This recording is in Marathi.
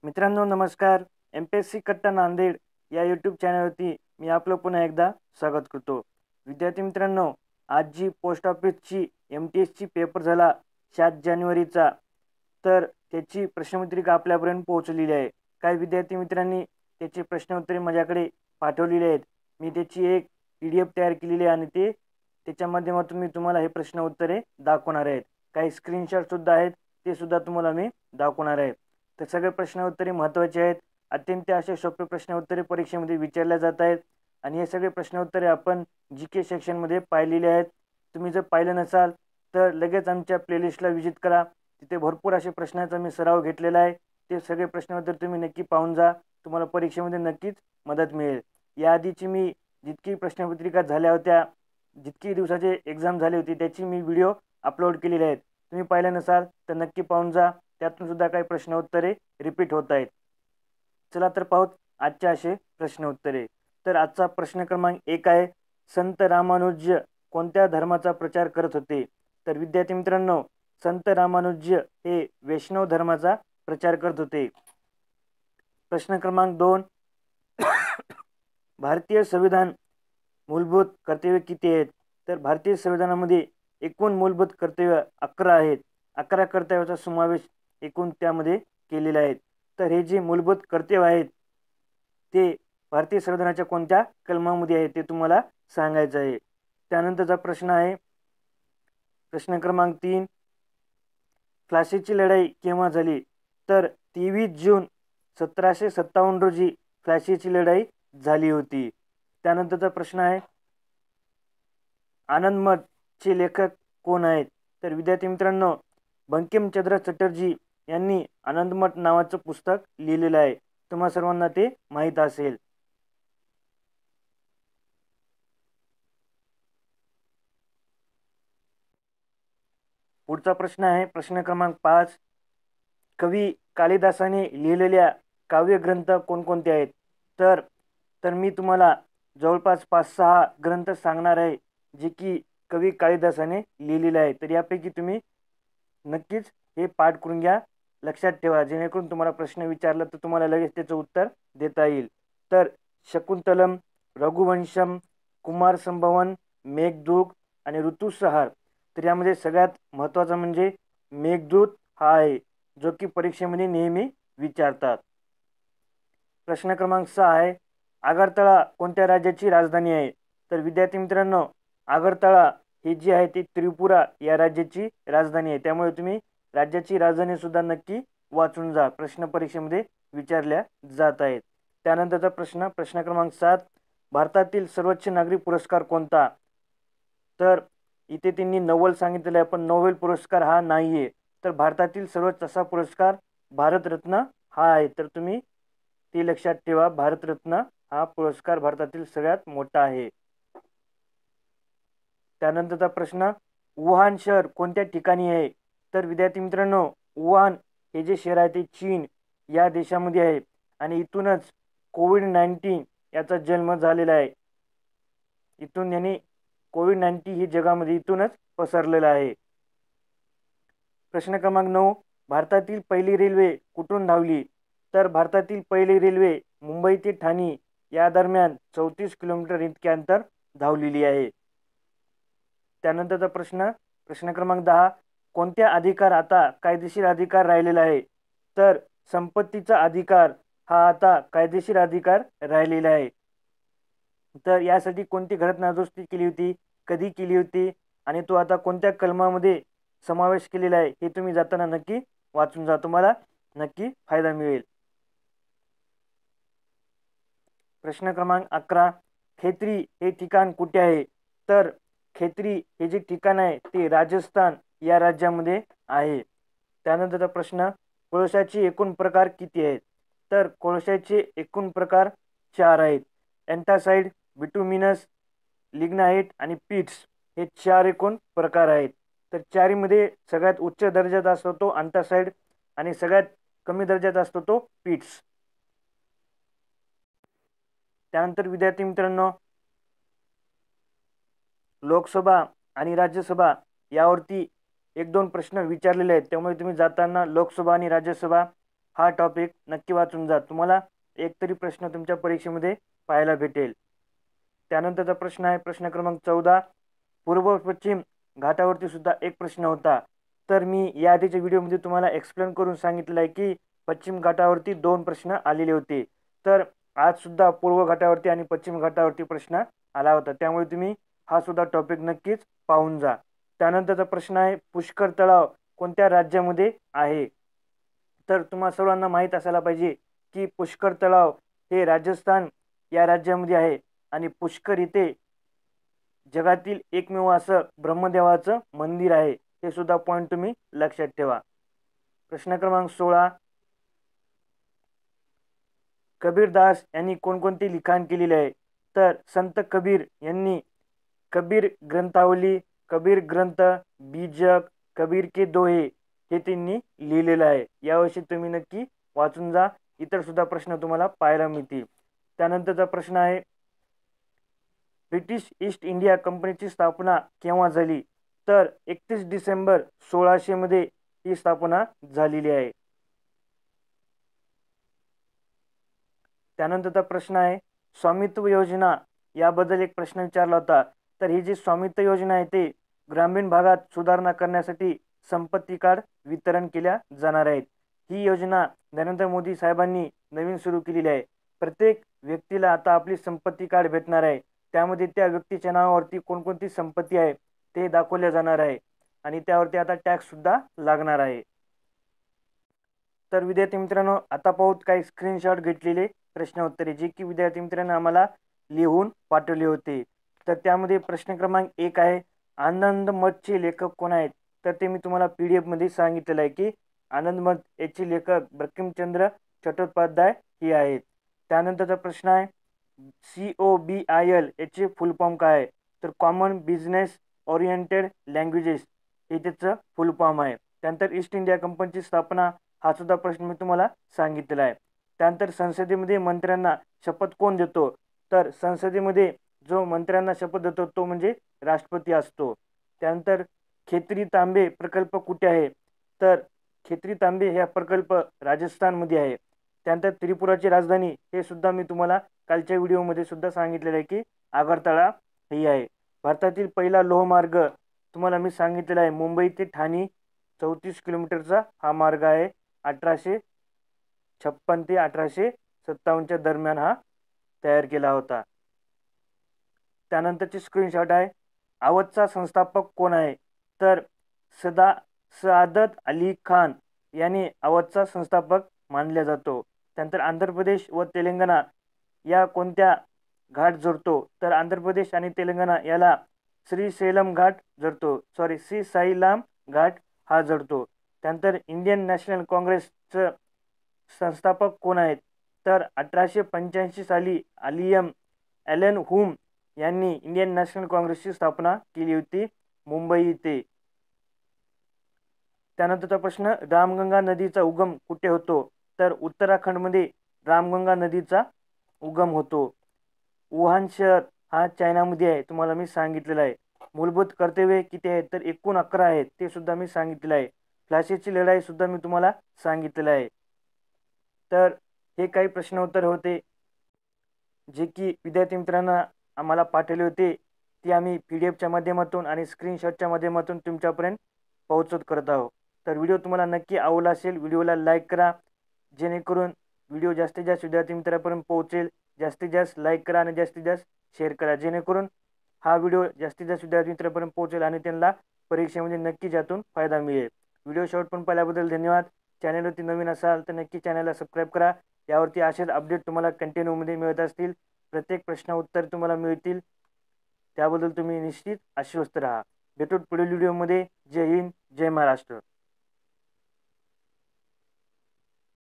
मित्रांनो नमस्कार. MPSC कट्टा नांदेड या यूट्यूब चॅनलवरती मी आपलं पुन्हा एकदा स्वागत करतो. विद्यार्थी मित्रांनो, आज जी पोस्ट ऑफिसची MTSची पेपर झाला 7 जानेवारीचा, तर त्याची प्रश्नपत्रिका आपल्यापर्यंत पोहोचलेली आहे. काही विद्यार्थी मित्रांनी त्याची प्रश्नोत्तरे माझ्याकडे पाठवलेली आहेत. मी त्याची एक PDF तयार केलेली आहे आणि त्याच्या माध्यमातून मी तुम्हाला हे प्रश्न उत्तरे दाखवणार आहेत. काही स्क्रीनशॉट सुद्धा आहेत, ते सुद्धा तुम्हाला मी दाखवणार आहे. तर सगळे प्रश्न उत्तरे महत्त्वाचे आहेत. अत्यंत असे सोपे प्रश्न उत्तरे परीक्षेमध्ये विचारल्या जात आहेत आणि हे सगळे प्रश्न उत्तरे आपण GK सेक्शनमध्ये पाहिलेले आहेत. तुम्ही जर पाहिलं नसाल तर लगेच आमच्या प्लेलिस्टला व्हिजिट करा. तिथे भरपूर असे प्रश्नांचा मी सराव घेतलेला आहे. ते सगळे प्रश्न उत्तरे तुम्ही नक्की पाहून जा. तुम्हाला परीक्षेमध्ये नक्कीच मदत मिळेल. याआधीची मी जितकी प्रश्नपत्रिका झाल्या होत्या, जितकी दिवसाचे एक्झाम झाली होती, त्याची मी व्हिडिओ अपलोड केलेले आहेत. तुम्ही पाहिलं नसाल तर नक्की पाहून जा. त्यातून सुद्धा काही प्रश्न उत्तरे रिपीट होत आहेत. चला तर पाहूत आजचे असे प्रश्न उत्तरे. तर आजचा प्रश्न क्रमांक 1 आहे, संत रामानुज कोणत्या धर्माचा प्रचार करत होते? तर विद्यार्थी मित्रांनो, संत रामानुज हे वैष्णव धर्माचा प्रचार करत होते. प्रश्न क्रमांक 2, भारतीय संविधान मूलभूत कर्तव्य किती आहेत? तर भारतीय संविधानामध्ये एकूण मूलभूत कर्तव्य 11 आहेत. 11 कर्तव्याचा समावेश एकूण त्यामध्ये केलेला आहे. तर हे जे मूलभूत कर्तव्य आहेत ते भारतीय संविधानाच्या कोणत्या कलमामध्ये आहे ते तुम्हाला सांगायचं आहे. त्यानंतरचा प्रश्न आहे प्रश्न क्रमांक 3, प्लासीची लढाई केव्हा झाली? तर 23 जून 1757 रोजी प्लासीची लढाई झाली होती. त्यानंतरचा प्रश्न आहे, आनंदमठचे लेखक कोण आहेत? तर विद्यार्थी मित्रांनो, बंकिमचंद्र चटर्जी यांनी आनंदमठ नावाचं पुस्तक लिहिलेलं आहे. तुम्हा सर्वांना ते माहीत असेल. पुढचा प्रश्न आहे प्रश्न क्रमांक 5, कवी कालिदासाने लिहिलेल्या काव्यग्रंथ कोणकोणते आहेत? तर मी तुम्हाला जवळपास 5-6 ग्रंथ सांगणार आहे जे की कवी कालिदासाने लिहिलेले आहे. तर यापैकी तुम्ही नक्कीच हे पाठ करून घ्या, लक्षात ठेवा, जेणेकरून तुम्हाला प्रश्न विचारला तर तुम्हाला लगेच त्याचं उत्तर देता येईल. तर शकुंतलम, रघुवंशम, कुमार संभवन, मेघदूत आणि ऋतुसंहार. तर यामध्ये सगळ्यात महत्त्वाचा म्हणजे मेघदूत हा आहे, जो की परीक्षेमध्ये नेहमी विचारतात. प्रश्न क्रमांक 6 आहे, आगरतळा कोणत्या राज्याची राजधानी आहे? तर विद्यार्थी मित्रांनो, आगरतळा ही जी आहे ती त्रिपुरा या राज्याची राजधानी आहे. त्यामुळे तुम्ही राज्याची राजधानी सुद्धा नक्की वाचून जा, प्रश्न परीक्षेमध्ये विचारल्या जात आहेत. त्यानंतरचा प्रश्न क्रमांक 7, भारतातील सर्वोच्च नागरी पुरस्कार कोणता? तर इथे त्यांनी नोबेल सांगितलेलं आहे, पण नोबेल पुरस्कार हा नाही आहे. तर भारतातील सर्वोच्च असा पुरस्कार भारतरत्न हा आहे. तर तुम्ही ते लक्षात ठेवा, भारतरत्न हा पुरस्कार भारतातील सगळ्यात मोठा आहे. त्यानंतरचा प्रश्न, वुहान शहर कोणत्या ठिकाणी आहे? तर विद्यार्थी मित्रांनो, वुहान हे जे शहर आहे ते चीन या देशामध्ये आहे आणि इथूनच कोविड-19 याचा जन्म झालेला आहे. इथून याने कोविड-19 ही जगामध्ये इथूनच पसरलेला आहे. प्रश्न क्रमांक 9, भारतातील पहिली रेल्वे कुठून धावली? तर भारतातील पहिली रेल्वे मुंबई ते ठाणे या दरम्यान 34 किलोमीटर इतके अंतर धावलेली आहे. त्यानंतरचा प्रश्न क्रमांक 10, कोणत्या अधिकार आता कायदेशीर अधिकार राहिलेला आहे? तर संपत्तीचा अधिकार हा आता कायदेशीर अधिकार राहिलेला आहे. तर यासाठी कोणती घटना दुरुस्ती केली होती, कधी केली होती आणि तो आता कोणत्या कलमामध्ये समावेश केलेला आहे हे तुम्ही जाताना नक्की वाचून जा, तुम्हाला नक्की फायदा मिळेल. प्रश्न क्रमांक 11, खेत्री हे ठिकाण कुठे आहे? तर खेत्री हे जे ठिकाण आहे ते राजस्थान या राज्यामध्ये आहे. त्यानंतरचा प्रश्न, कोळशाचे एकूण प्रकार किती आहेत? तर कोळशाचे एकूण प्रकार 4 आहेत. एन्थासाइड, बिटुमिनस, लिग्नाइट आणि पिट्स हे 4 एकूण प्रकार आहेत. तर चारीमध्ये सगळ्यात उच्च दर्जात असतो तो एन्थासाइड आणि सगळ्यात कमी दर्जात असतो तो पिट्स. त्यानंतर विद्यार्थी मित्रांनो, लोकसभा आणि राज्यसभा यावरती 1-2 प्रश्न विचारलेले आहेत. त्यामुळे तुम्ही जाताना लोकसभा आणि राज्यसभा हा टॉपिक नक्की वाचून जा, तुम्हाला एक तरी प्रश्न तुमच्या परीक्षेमध्ये पाहायला भेटेल. त्यानंतरचा प्रश्न आहे प्रश्न क्रमांक 14. पूर्व पश्चिम घाटावरती सुद्धा एक प्रश्न होता. तर मी या आधीच्या व्हिडिओमध्ये तुम्हाला एक्सप्लेन करून सांगितलं आहे की पश्चिम घाटावरती 2 प्रश्न आलेले होते. तर आज सुद्धा पूर्व घाटावरती आणि पश्चिम घाटावरती प्रश्न आला होता, त्यामुळे तुम्ही हा सुद्धा टॉपिक नक्कीच पाहून जा. त्यानंतरचा प्रश्न आहे पुष्कर तलाव कोणत्या राज्यामध्ये आहे? तर तुम्हा सर्वांना माहीत असायला पाहिजे की पुष्कर तलाव हे राजस्थान या राज्यामध्ये आहे आणि पुष्कर इथे जगातील एकमेव असं ब्रह्मदेवाचं मंदिर आहे. हे सुद्धा पॉईंट तुम्ही लक्षात ठेवा. प्रश्न क्रमांक 16. कबीरदास यांनी कोणकोणते लिखाण केलेले आहे? तर संत कबीर यांनी कबीर ग्रंथावली, कबीर ग्रंथ, बीजक, कबीर के दोहे हे त्यांनी लिहिलेलं आहे. याविषयी तुम्ही नक्की वाचून जा. इतर सुद्धा प्रश्न तुम्हाला पाहायला मिळतील. त्यानंतरचा प्रश्न आहे ब्रिटिश ईस्ट इंडिया कंपनीची स्थापना केव्हा झाली? तर 31 डिसेंबर 1600 मध्ये ही स्थापना झालेली आहे. त्यानंतरचा प्रश्न आहे स्वामित्व योजना याबद्दल एक प्रश्न विचारला होता. तर ही जी स्वामित्व योजना आहे ते ग्रामीण भागात सुधारणा करण्यासाठी संपत्ती कार्ड वितरण केल्या जाणार आहेत. ही योजना नरेंद्र मोदी साहेबांनी नवीन सुरू केलेली आहे. प्रत्येक व्यक्तीला आता आपली संपत्ती कार्ड भेटणार आहे. त्यामध्ये त्या व्यक्तीच्या नावावरती कोणकोणती संपत्ती आहे ते दाखवले जाणार आहे आणि त्यावरती आता टॅक्स सुद्धा लागणार आहे. तर विद्यार्थी मित्रांनो, आता पाहूत काही स्क्रीनशॉट घेतलेले प्रश्न उत्तरे जे की विद्यार्थी मित्रांनो आम्हाला लिहून पाठवले होते. तर त्यामध्ये प्रश्न क्रमांक 1 आहे आनंद मठचे लेखक कोण आहेत? तर ते मी तुम्हाला PDF मध्ये सांगितलेलं आहे की आनंद मठ याचे लेखक बंकिमचंद्र चट्टोपाध्याय हे आहेत. त्यानंतरचा प्रश्न आहे COBIL याचे फुल फॉर्म काय आहे? तर कॉमन बिझनेस ओरिएंटेड लँग्वेजेस हे त्याचं फुल फॉर्म आहे. त्यानंतर ईस्ट इंडिया कंपनीची स्थापना हा सुद्धा प्रश्न मी तुम्हाला सांगितलेला आहे. त्यानंतर संसदेमध्ये मंत्र्यांना शपथ कोण देतो? तर संसदेमध्ये जो मंत्र्यांना शपथ देतो तो म्हणजे राष्ट्रपती असतो. त्यानंतर खेत्री तांबे प्रकल्प कुठे आहे? तर खेत्री तांबे हा प्रकल्प राजस्थानमध्ये आहे. त्यानंतर त्रिपुराची राजधानी हे सुद्धा मी तुम्हाला कालच्या व्हिडिओमध्ये सुद्धा सांगितलेलं आहे की आगरतळा ही आहे. भारतातील पहिला लोहमार्ग तुम्हाला मी सांगितलेला आहे मुंबई ते ठाणे 34 किलोमीटरचा हा मार्ग आहे. 1856 ते 1857 दरम्यान हा तयार केला होता. त्यानंतरची स्क्रीनशॉट आहे अवधचा संस्थापक कोण आहे? तर सआदत अली खान याने अवधचा संस्थापक मानला जातो. त्यानंतर आंध्र प्रदेश व तेलंगणा या कोणत्या घाट जोडतो? तर आंध्र प्रदेश आणि तेलंगणा याला श्रीशैलम घाट जोडतो. श्रीशैलम घाट हा जोडतो. त्यानंतर इंडियन नॅशनल काँग्रेसचं संस्थापक कोण आहेत? तर 1885 साली ॲलन हुम यांनी इंडियन नॅशनल काँग्रेसची स्थापना केली होती मुंबई येथे. त्यानंतरचा प्रश्न रामगंगा नदीचा उगम कुठे होतो? तर उत्तराखंडमध्ये रामगंगा नदीचा उगम होतो. वुहान शहर हा चायनामध्ये आहे, तुम्हाला मी सांगितलेलं आहे. मूलभूत कर्तव्ये किती आहेत? तर एकूण 11 आहेत, ते सुद्धा मी सांगितलेलं आहे. प्लासीची लढाई सुद्धा मी तुम्हाला सांगितलेलं आहे. तर हे काही प्रश्न उत्तर होते जे की विद्यार्थी मित्रांना आम्हाला पाठवले होते. ते आम्ही PDF माध्यमातून आणि स्क्रीनशॉटच्या माध्यमातून तुमच्यापर्यंत पोहोचत करत आहोत. तर व्हिडिओ तुम्हाला नक्की आवडला असेल, व्हिडिओला लाईक करा जेणेकरून व्हिडिओ जास्तीत जास्त विद्यार्थी मित्रांपर्यंत पोहोचेल. जास्तीत जास्त लाईक करा आणि जास्तीत जास्त शेअर करा जेणेकरून हा व्हिडिओ जास्तीत जास्त विद्यार्थी मित्रांपर्यंत पोहोचेल आणि त्यांना परीक्षेमध्ये नक्की यातून फायदा मिळेल. व्हिडिओ शेवटपर्यंत पाहिल्याबद्दल धन्यवाद. चॅनलवरती नवीन असाल तर नक्की चॅनलला सबस्क्राईब करा. यावरती असेच अपडेट तुम्हाला कंटिन्यूमध्ये मिळत असतील. प्रत्येक प्रश्न उत्तर तुम्हाला मिळतील, त्याबद्दल तुम्ही निश्चित आश्वस्त राहा. भेटूत पुढील व्हिडिओमध्ये. जय हिंद, जय महाराष्ट्र.